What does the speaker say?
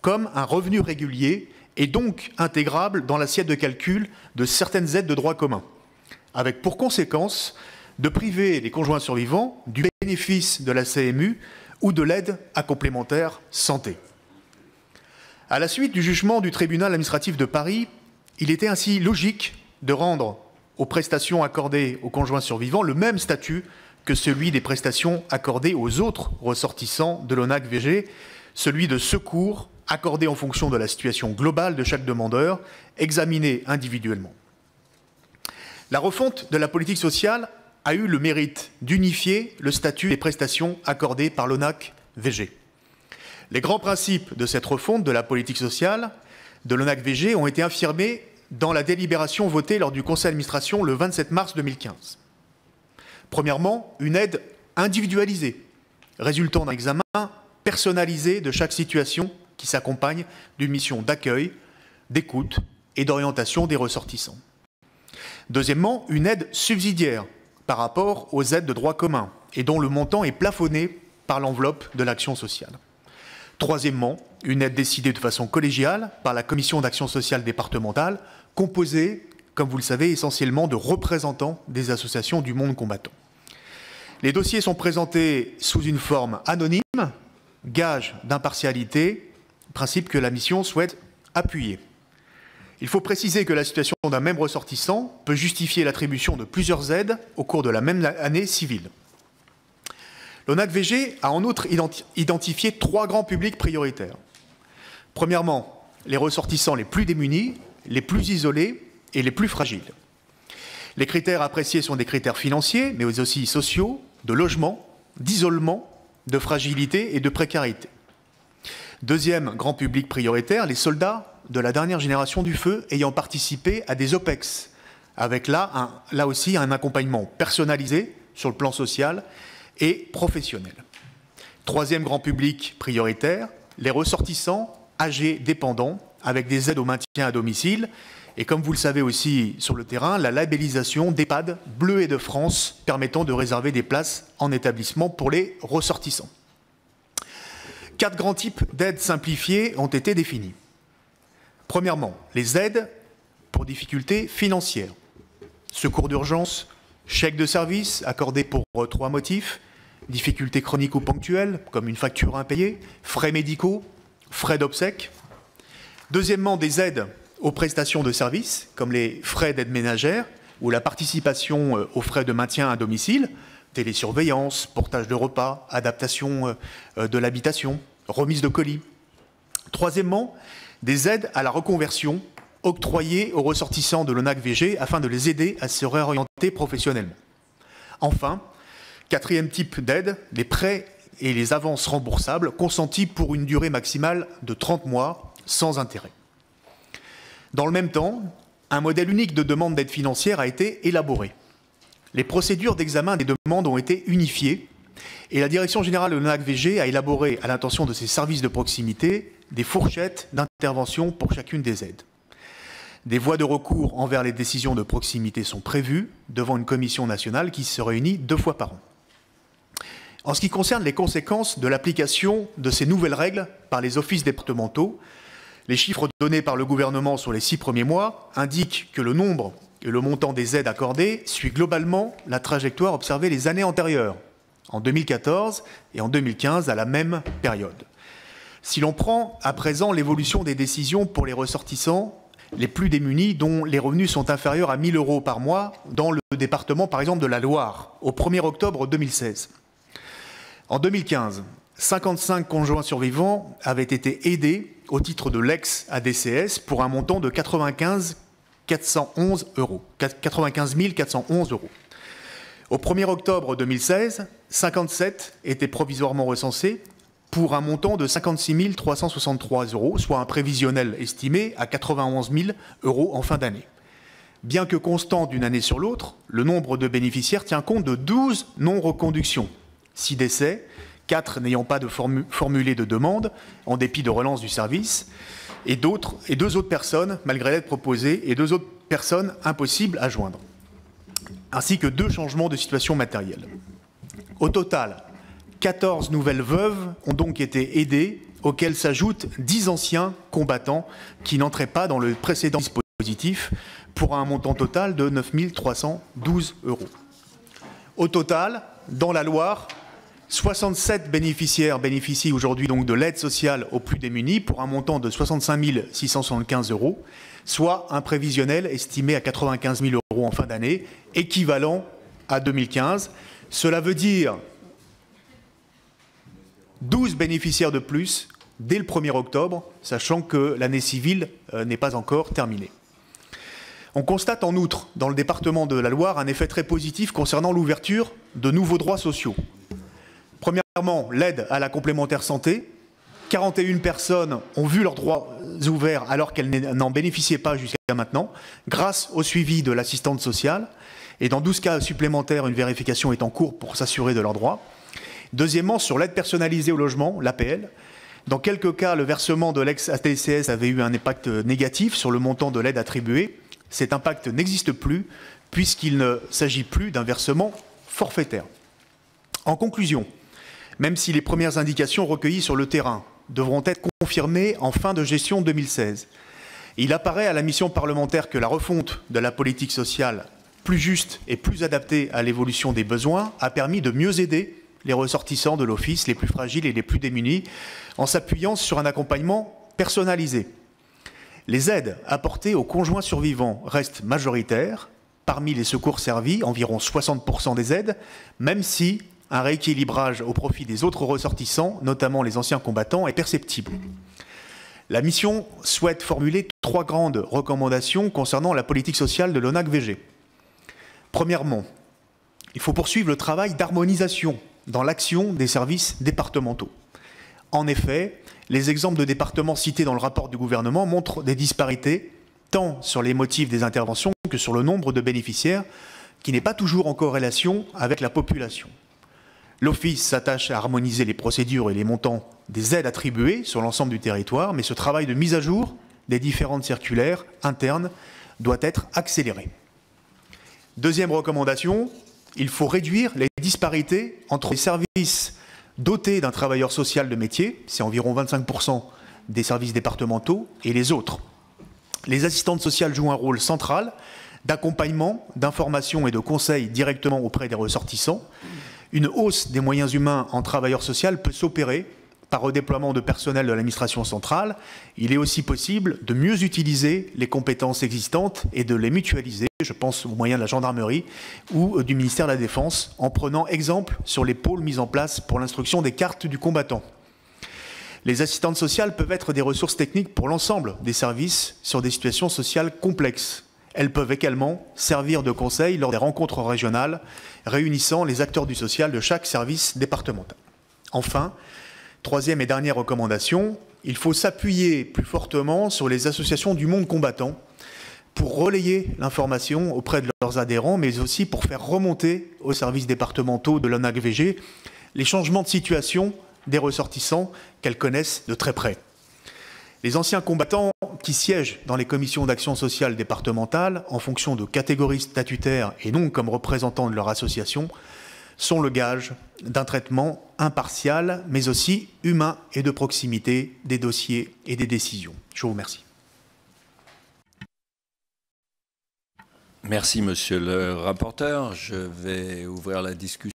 comme un revenu régulier et donc intégrable dans l'assiette de calcul de certaines aides de droit commun, avec pour conséquence de priver les conjoints survivants du bénéfice de la CMU ou de l'aide à complémentaire santé. À la suite du jugement du tribunal administratif de Paris, il était ainsi logique de rendre aux prestations accordées aux conjoints survivants le même statut que celui des prestations accordées aux autres ressortissants de l'ONAC-VG, celui de secours accordé en fonction de la situation globale de chaque demandeur, examiné individuellement. La refonte de la politique sociale a eu le mérite d'unifier le statut des prestations accordées par l'ONAC-VG. Les grands principes de cette refonte de la politique sociale de l'ONAC-VG ont été affirmés dans la délibération votée lors du conseil d'administration le 27 mars 2015. Premièrement, une aide individualisée, résultant d'un examen personnalisé de chaque situation qui s'accompagne d'une mission d'accueil, d'écoute et d'orientation des ressortissants. Deuxièmement, une aide subsidiaire par rapport aux aides de droit commun et dont le montant est plafonné par l'enveloppe de l'action sociale. Troisièmement, une aide décidée de façon collégiale par la commission d'action sociale départementale, composée, comme vous le savez, essentiellement de représentants des associations du monde combattant. Les dossiers sont présentés sous une forme anonyme, gage d'impartialité, principe que la mission souhaite appuyer. Il faut préciser que la situation d'un même ressortissant peut justifier l'attribution de plusieurs aides au cours de la même année civile. L'ONAC-VG a en outre identifié 3 grands publics prioritaires. Premièrement, les ressortissants les plus démunis, les plus isolés et les plus fragiles. Les critères appréciés sont des critères financiers, mais aussi sociaux, de logement, d'isolement, de fragilité et de précarité. Deuxième grand public prioritaire, les soldats de la dernière génération du feu ayant participé à des OPEX, avec là aussi un accompagnement personnalisé sur le plan social et professionnel. Troisième grand public prioritaire, les ressortissants âgés dépendants avec des aides au maintien à domicile et, comme vous le savez aussi sur le terrain, la labellisation d'EHPAD Bleu et de France permettant de réserver des places en établissement pour les ressortissants. 4 grands types d'aides simplifiées ont été définis. Premièrement, les aides pour difficultés financières. Secours d'urgence, chèque de service accordé pour 3 motifs, difficultés chroniques ou ponctuelles, comme une facture impayée, frais médicaux, frais d'obsèques. Deuxièmement, des aides aux prestations de services, comme les frais d'aide ménagère ou la participation aux frais de maintien à domicile, télésurveillance, portage de repas, adaptation de l'habitation, remise de colis. Troisièmement, des aides à la reconversion octroyées aux ressortissants de l'ONAC-VG afin de les aider à se réorienter professionnellement. Enfin, quatrième type d'aide, les prêts et les avances remboursables consentis pour une durée maximale de 30 mois sans intérêt. Dans le même temps, un modèle unique de demande d'aide financière a été élaboré. Les procédures d'examen des demandes ont été unifiées et la Direction générale de l'ONAC-VG a élaboré, à l'intention de ses services de proximité, des fourchettes d'intervention pour chacune des aides. Des voies de recours envers les décisions de proximité sont prévues devant une commission nationale qui se réunit 2 fois par an. En ce qui concerne les conséquences de l'application de ces nouvelles règles par les offices départementaux, les chiffres donnés par le gouvernement sur les 6 premiers mois indiquent que le nombre et le montant des aides accordées suit globalement la trajectoire observée les années antérieures, en 2014 et en 2015 à la même période. Si l'on prend à présent l'évolution des décisions pour les ressortissants les plus démunis dont les revenus sont inférieurs à 1 000 € par mois dans le département par exemple de la Loire au 1er octobre 2016. En 2015, 55 conjoints survivants avaient été aidés au titre de l'ex-ADCS pour un montant de 95 411 €. Au 1er octobre 2016, 57 étaient provisoirement recensés pour un montant de 56 363 €, soit un prévisionnel estimé à 91 000 € en fin d'année. Bien que constant d'une année sur l'autre, le nombre de bénéficiaires tient compte de 12 non-reconductions, 6 décès, 4 n'ayant pas formulé de demande, en dépit de relance du service, et 2 autres personnes, malgré l'aide proposée, et 2 autres personnes impossibles à joindre, ainsi que 2 changements de situation matérielle. Au total, 14 nouvelles veuves ont donc été aidées auxquels s'ajoutent 10 anciens combattants qui n'entraient pas dans le précédent dispositif, pour un montant total de 9 312 €. Au total, dans la Loire, 67 bénéficiaires bénéficient aujourd'hui donc de l'aide sociale aux plus démunis pour un montant de 65 675 €, soit un prévisionnel estimé à 95 000 € en fin d'année, équivalent à 2015. Cela veut dire 12 bénéficiaires de plus dès le 1er octobre, sachant que l'année civile n'est pas encore terminée. On constate en outre, dans le département de la Loire, un effet très positif concernant l'ouverture de nouveaux droits sociaux. Premièrement, l'aide à la complémentaire santé. 41 personnes ont vu leurs droits ouverts alors qu'elles n'en bénéficiaient pas jusqu'à maintenant, grâce au suivi de l'assistante sociale. Et dans 12 cas supplémentaires, une vérification est en cours pour s'assurer de leurs droits. Deuxièmement, sur l'aide personnalisée au logement, l'APL. Dans quelques cas, le versement de l'ex-ATCS avait eu un impact négatif sur le montant de l'aide attribuée. Cet impact n'existe plus puisqu'il ne s'agit plus d'un versement forfaitaire. En conclusion, même si les premières indications recueillies sur le terrain devront être confirmées en fin de gestion 2016, il apparaît à la mission parlementaire que la refonte de la politique sociale plus juste et plus adaptée à l'évolution des besoins a permis de mieux aider les ressortissants de l'Office, les plus fragiles et les plus démunis, en s'appuyant sur un accompagnement personnalisé. Les aides apportées aux conjoints survivants restent majoritaires. Parmi les secours servis, environ 60% des aides, même si un rééquilibrage au profit des autres ressortissants, notamment les anciens combattants, est perceptible. La mission souhaite formuler 3 grandes recommandations concernant la politique sociale de l'ONAC-VG. Premièrement, il faut poursuivre le travail d'harmonisation dans l'action des services départementaux. En effet, les exemples de départements cités dans le rapport du gouvernement montrent des disparités, tant sur les motifs des interventions que sur le nombre de bénéficiaires, qui n'est pas toujours en corrélation avec la population. L'Office s'attache à harmoniser les procédures et les montants des aides attribuées sur l'ensemble du territoire, mais ce travail de mise à jour des différentes circulaires internes doit être accéléré. Deuxième recommandation, il faut réduire les disparités entre les services dotés d'un travailleur social de métier, c'est environ 25% des services départementaux, et les autres. Les assistantes sociales jouent un rôle central d'accompagnement, d'information et de conseil directement auprès des ressortissants. Une hausse des moyens humains en travailleur social peut s'opérer par redéploiement de personnel de l'administration centrale. Il est aussi possible de mieux utiliser les compétences existantes et de les mutualiser, je pense aux moyens de la gendarmerie ou du ministère de la Défense, en prenant exemple sur les pôles mis en place pour l'instruction des cartes du combattant. Les assistantes sociales peuvent être des ressources techniques pour l'ensemble des services sur des situations sociales complexes. Elles peuvent également servir de conseil lors des rencontres régionales réunissant les acteurs du social de chaque service départemental. Enfin, troisième et dernière recommandation, il faut s'appuyer plus fortement sur les associations du monde combattant pour relayer l'information auprès de leurs adhérents, mais aussi pour faire remonter aux services départementaux de l'ONAC-VG les changements de situation des ressortissants qu'elles connaissent de très près. Les anciens combattants qui siègent dans les commissions d'action sociale départementales en fonction de catégories statutaires et non comme représentants de leur association sont le gage d'un traitement impartial, mais aussi humain et de proximité des dossiers et des décisions. Je vous remercie. Merci, monsieur le rapporteur. Je vais ouvrir la discussion.